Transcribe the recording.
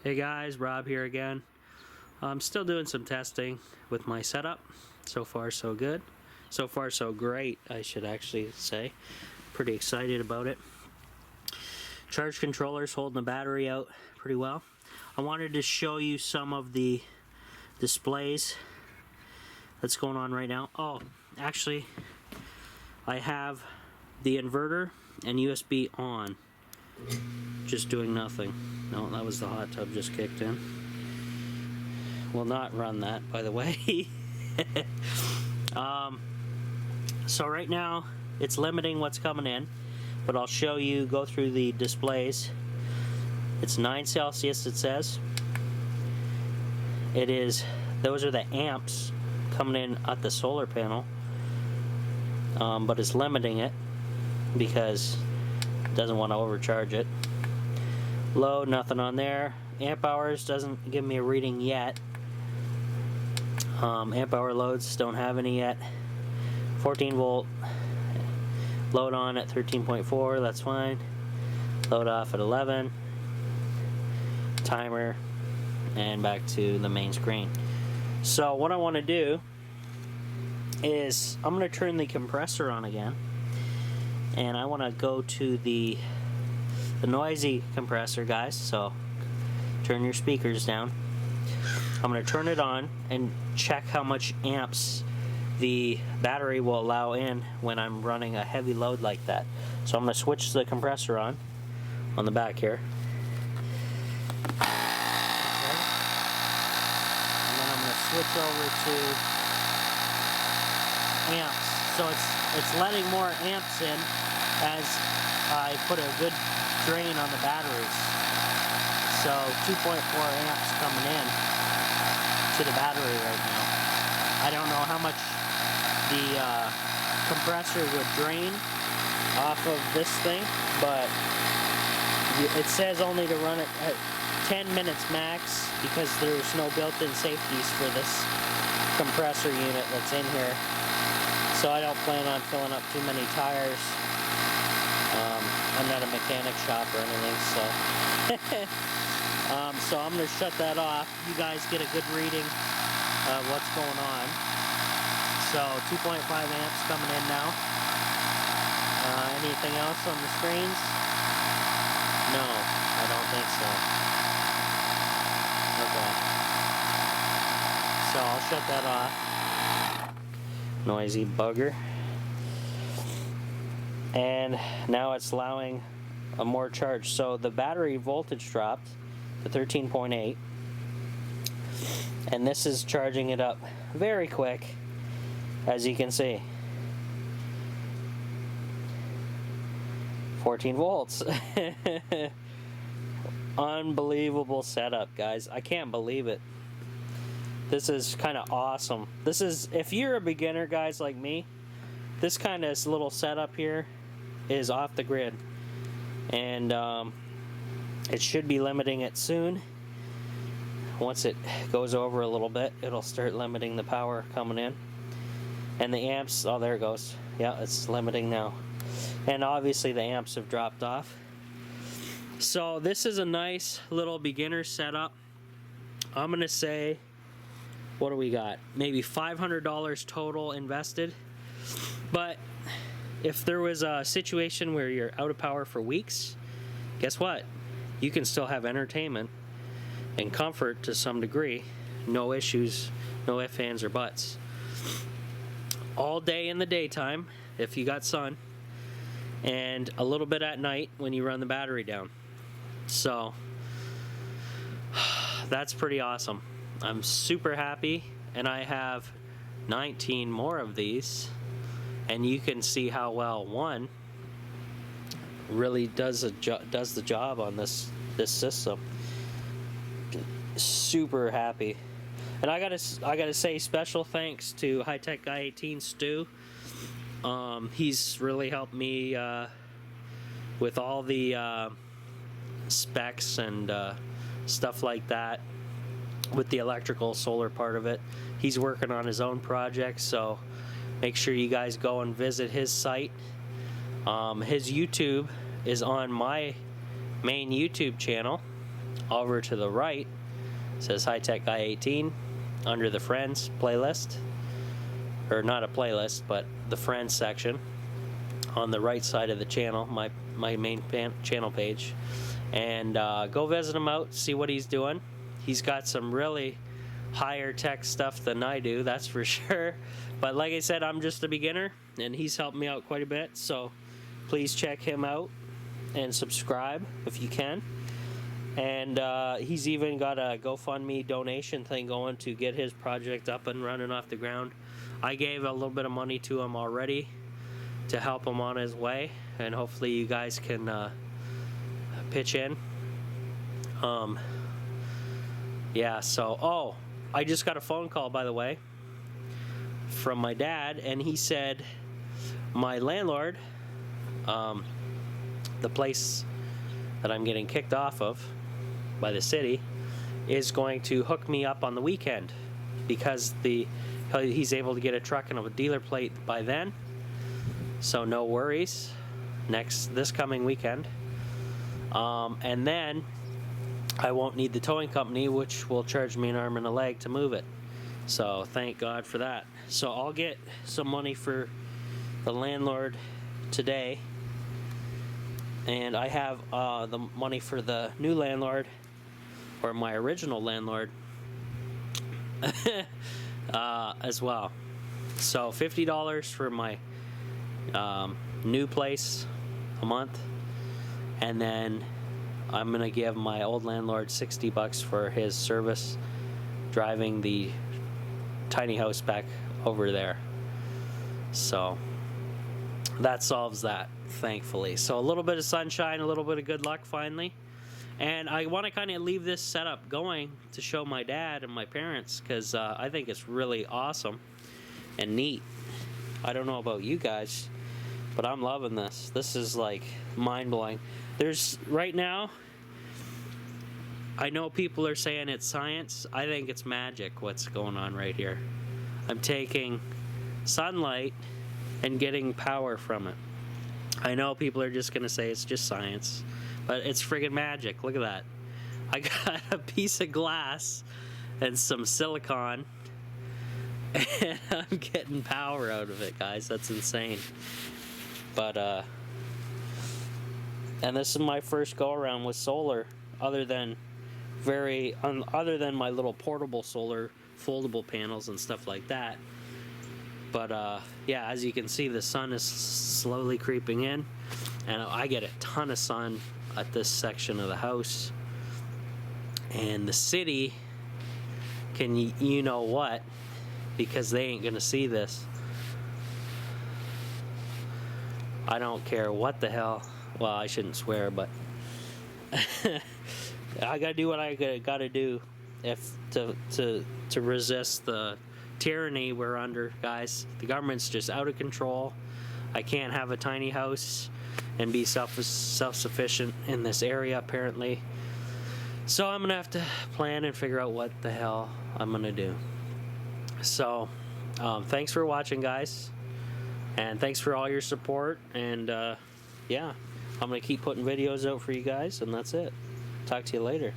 Hey guys, Rob here again. I'm still doing some testing with my setup. So far so good. So far so great, I should actually say. Pretty excited about it. Charge controller's holding the battery out pretty well. I wanted to show you some of the displays that's going on right now. Oh, actually, I have the inverter and USB on. Just doing nothing. No, that was the hot tub just kicked in. Will not run that, by the way. So right now it's limiting what's coming in, but I'll show you, go through the displays. It's 9 Celsius, it says. It is, those are the amps coming in at the solar panel, but it's limiting it because it doesn't want to overcharge it. Load, nothing on there. Amp hours doesn't give me a reading yet. Amp hour loads don't have any yet. 14 volt load on at 13.4, that's fine. Load off at 11. Timer, and back to the main screen. So what I want to do is I'm going to turn the compressor on again, and I want to go to the noisy compressor, guys. So turn your speakers down. I'm going to turn it on and check how much amps the battery will allow in when I'm running a heavy load like that. So I'm going to switch the compressor on the back here. Okay. And then I'm going to switch over to amps. So it's letting more amps in as I put a good drain on the batteries. So 2.4 amps coming in to the battery right now. I don't know how much the compressor would drain off of this thing, but it says only to run it at 10 minutes max because there's no built-in safeties for this compressor unit that's in here. So I don't plan on filling up too many tires. I'm not a mechanic shop or anything, so so I'm going to shut that off. You guys get a good reading of what's going on. So 2.5 amps coming in now. Anything else on the screens? No, I don't think so. Okay. So I'll shut that off. Noisy bugger. And now it's allowing a more charge. So the battery voltage dropped to 13.8. And this is charging it up very quick, as you can see. 14 volts. Unbelievable setup, guys. I can't believe it. This is kind of awesome. This is, if you're a beginner, guys, like me, this kind of little setup here is off the grid. And it should be limiting it soon. Once it goes over a little bit, it'll start limiting the power coming in. And the amps, oh, there it goes. Yeah, it's limiting now. And obviously the amps have dropped off. So this is a nice little beginner setup. I'm gonna say, what do we got? Maybe $500 total invested. But if there was a situation where you're out of power for weeks, guess what? You can still have entertainment and comfort to some degree. No issues, no ifs, ands, or buts. All day in the daytime, if you got sun, and a little bit at night when you run the battery down. So that's pretty awesome. I'm super happy, and I have 19 more of these, and you can see how well one really does the job on this system. Super happy. And I gotta say special thanks to High Tech Guy 18 Stu. He's really helped me with all the specs and stuff like that with the electrical solar part of it. He's working on his own project, so make sure you guys go and visit his site. His YouTube is on my main YouTube channel. Over to the right says High Tech Guy 18 under the Friends playlist, or not a playlist, but the Friends section on the right side of the channel, my main channel page. And go visit him out, see what he's doing. He's got some really higher tech stuff than I do, that's for sure. But like I said, I'm just a beginner, and he's helped me out quite a bit. So please check him out and subscribe if you can. And he's even got a GoFundMe donation thing going to get his project up and running off the ground. I gave a little bit of money to him already to help him on his way, and hopefully you guys can pitch in. Yeah, so, I just got a phone call, by the way, from my dad, and he said my landlord, the place that I'm getting kicked off of by the city, is going to hook me up on the weekend, because he's able to get a truck and a dealer plate by then, so no worries this coming weekend. And then I won't need the towing company, which will charge me an arm and a leg to move it. So thank God for that. So I'll get some money for the landlord today, and I have the money for the new landlord, or my original landlord, as well. So $50 for my new place a month, and then I'm gonna give my old landlord $60 for his service driving the tiny house back over there. So that solves that, thankfully. So a little bit of sunshine, a little bit of good luck finally. And I want to kind of leave this setup going to show my dad and my parents, because I think it's really awesome and neat. I don't know about you guys, but I'm loving this. This is like mind-blowing. There's, right now, I know people are saying it's science. I think it's magic what's going on right here. I'm taking sunlight and getting power from it. I know people are just gonna say it's just science, but it's friggin' magic. Look at that. I got a piece of glass and some silicone, and I'm getting power out of it, guys. That's insane. But and this is my first go around with solar, other than my little portable solar foldable panels and stuff like that. But yeah, as you can see, the sun is slowly creeping in, and I get a ton of sun at this section of the house. And the city can, you know what, because they ain't gonna see this. I don't care what the hell. Well, I shouldn't swear, but I gotta do what I gotta do to resist the tyranny we're under, guys. The government's just out of control. I can't have a tiny house and be self-sufficient in this area, apparently. So I'm gonna have to plan and figure out what the hell I'm gonna do. So thanks for watching, guys, and thanks for all your support. And yeah, I'm gonna keep putting videos out for you guys, and that's it. Talk to you later.